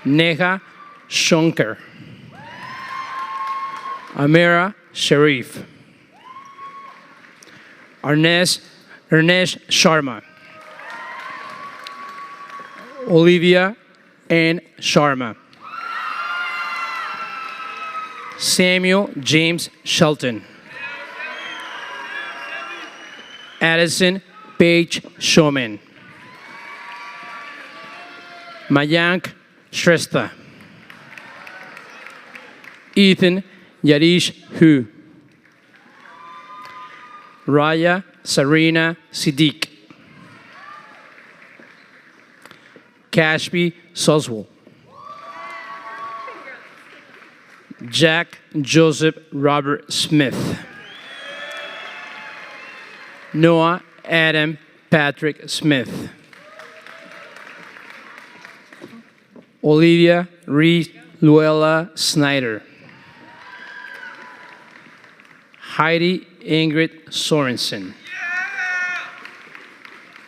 Neha Shonker. Amira Sharif. Ernest Sharma. Olivia Ann Sharma. Samuel James Shelton. Addison Paige Showman. Mayank Shrestha. Ethan Yarish Hu. Raya Sarina Siddiq. Cashby Soswell. Jack Joseph Robert Smith. Noah Adam Patrick Smith. Olivia Reed Luella Snyder. Heidi Ingrid Sorensen.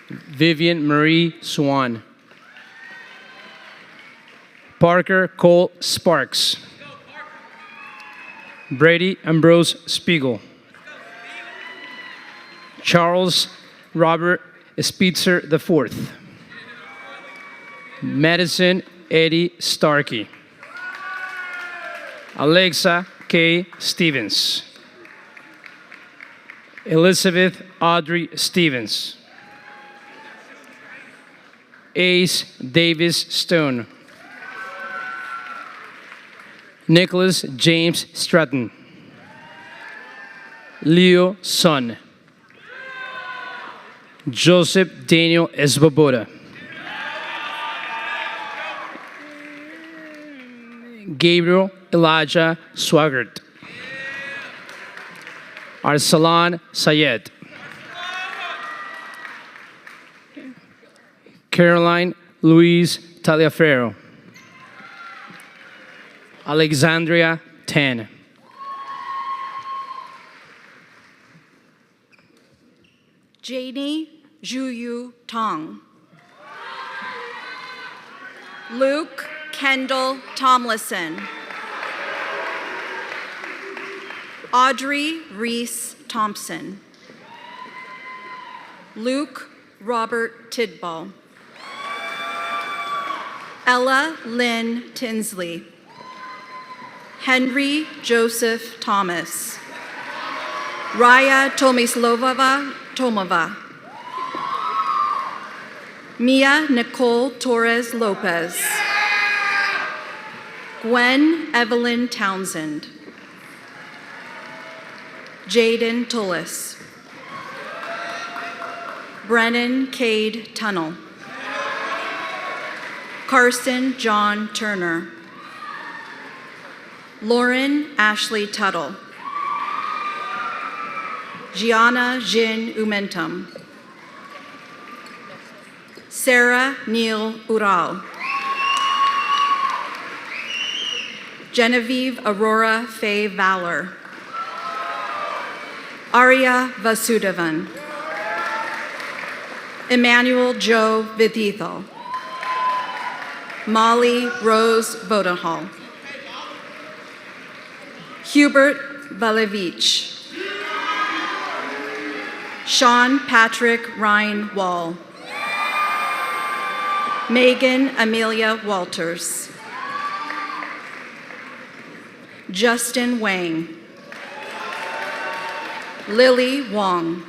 Vivian Marie Swan. Parker Cole Sparks. Brady Ambrose Spiegel. Charles Robert Spitzer IV. Madison Eddie Starkey. Alexa K. Stevens. Elizabeth Audrey Stevens. Ace Davis Stone. Nicholas James Stratton. Leo Sun. Joseph Daniel Esboboda. Gabriel Elijah Swagert. Arsalan Sayed. Caroline Louise Taliaferro. Alexandria Tan. Janie Zhuyu Tong. Luke Kendall Tomlinson. Audrey Reese Thompson. Luke Robert Tidball. Ella Lynn Tinsley. Henry Joseph Thomas. Raya Tomislova Tomova. Mia Nicole Torres Lopez. Gwen Evelyn Townsend. Jaden Tullis. Brennan Cade Tunnel. Carson John Turner. Lauren Ashley Tuttle. Gianna Jin Umentum. Sarah Neil Ural. Genevieve Aurora Faye Valor. Arya Vasudevan. Emmanuel Joe Vidithal. Molly Rose Bodenhall. Hubert Valevich. Sean Patrick Ryan Wall. Megan Amelia Walters. Justin Wang. Lily Wong.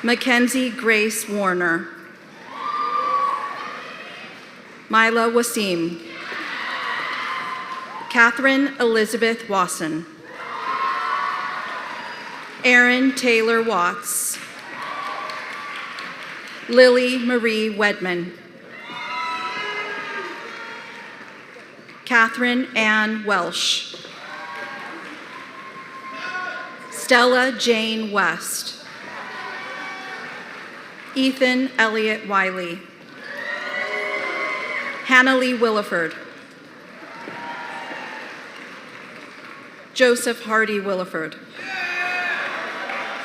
Mackenzie Grace Warner. Mila Wasim. Catherine Elizabeth Wasson. Aaron Taylor Watts. Lily Marie Wedman. Catherine Ann Welsh. Stella Jane West. Ethan Elliott Wiley. Hannah Lee Williford. Joseph Hardy Williford.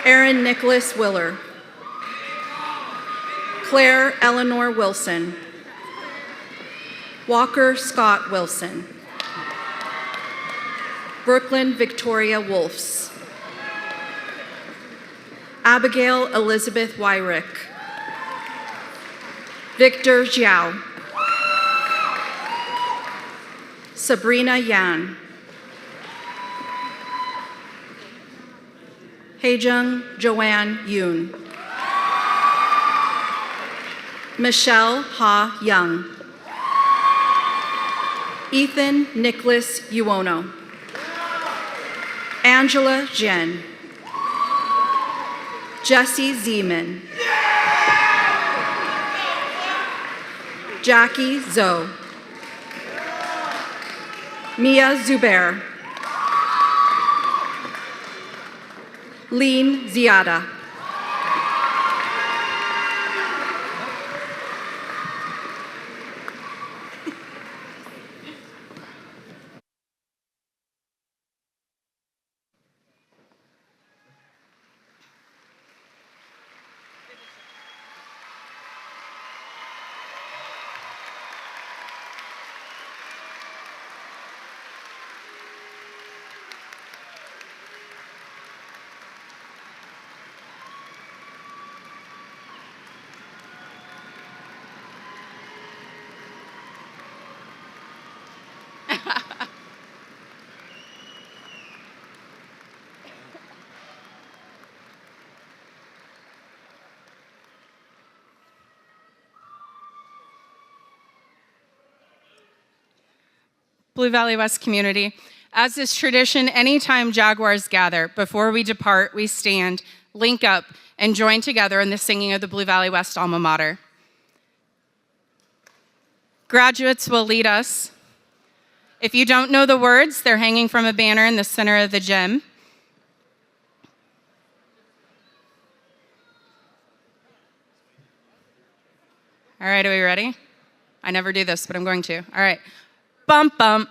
Aaron Nicholas Willer. Claire Eleanor Wilson. Walker Scott Wilson. Brooklyn Victoria Wolfs. Abigail Elizabeth Wyrick. Victor Jiao. Sabrina Yan. Haejung Joanne Yoon. Michelle Ha Young. Ethan Nicholas Uono. Angela Jen. Jesse Zeman. Jackie Zoe. Mia Zubair. Lean Ziada. Blue Valley West community, as is tradition, anytime Jaguars gather, before we depart, we stand, link up, and join together in the singing of the Blue Valley West alma mater. Graduates will lead us. If you don't know the words, they're hanging from a banner in the center of the gym. All right, are we ready? I never do this, but I'm going to. All right. Bump, bump.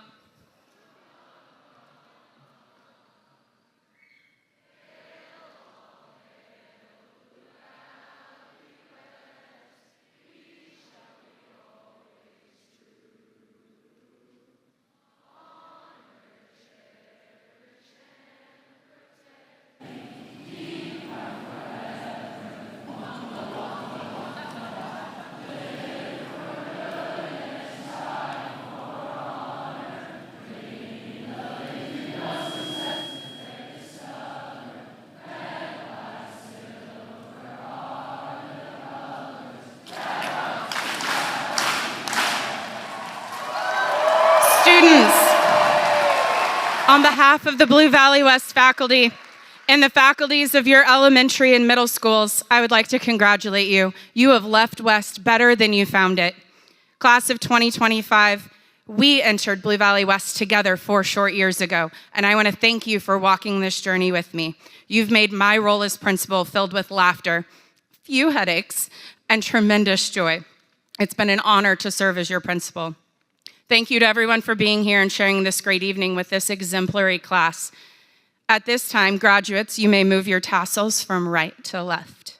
Students, on behalf of the Blue Valley West faculty and the faculties of your elementary and middle schools, I would like to congratulate you. You have left West better than you found it. Class of 2025, we entered Blue Valley West together 4 short years ago, and I want to thank you for walking this journey with me. You've made my role as principal filled with laughter, few headaches, and tremendous joy. It's been an honor to serve as your principal. Thank you to everyone for being here and sharing this great evening with this exemplary class. At this time, graduates, you may move your tassels from right to left.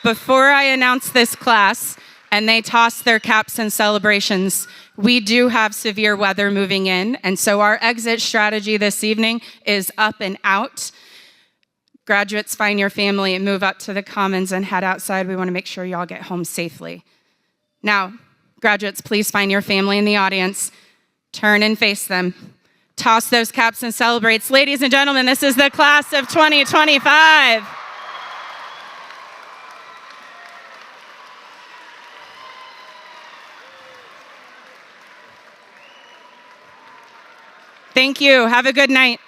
Before I announce this class and they toss their caps and celebrations, we do have severe weather moving in, and so our exit strategy this evening is up and out. Graduates, find your family and move up to the commons and head outside. We want to make sure y'all get home safely. Now, graduates, please find your family in the audience. Turn and face them. Toss those caps and celebrates. Ladies and gentlemen, this is the class of 2025. Thank you. Have a good night.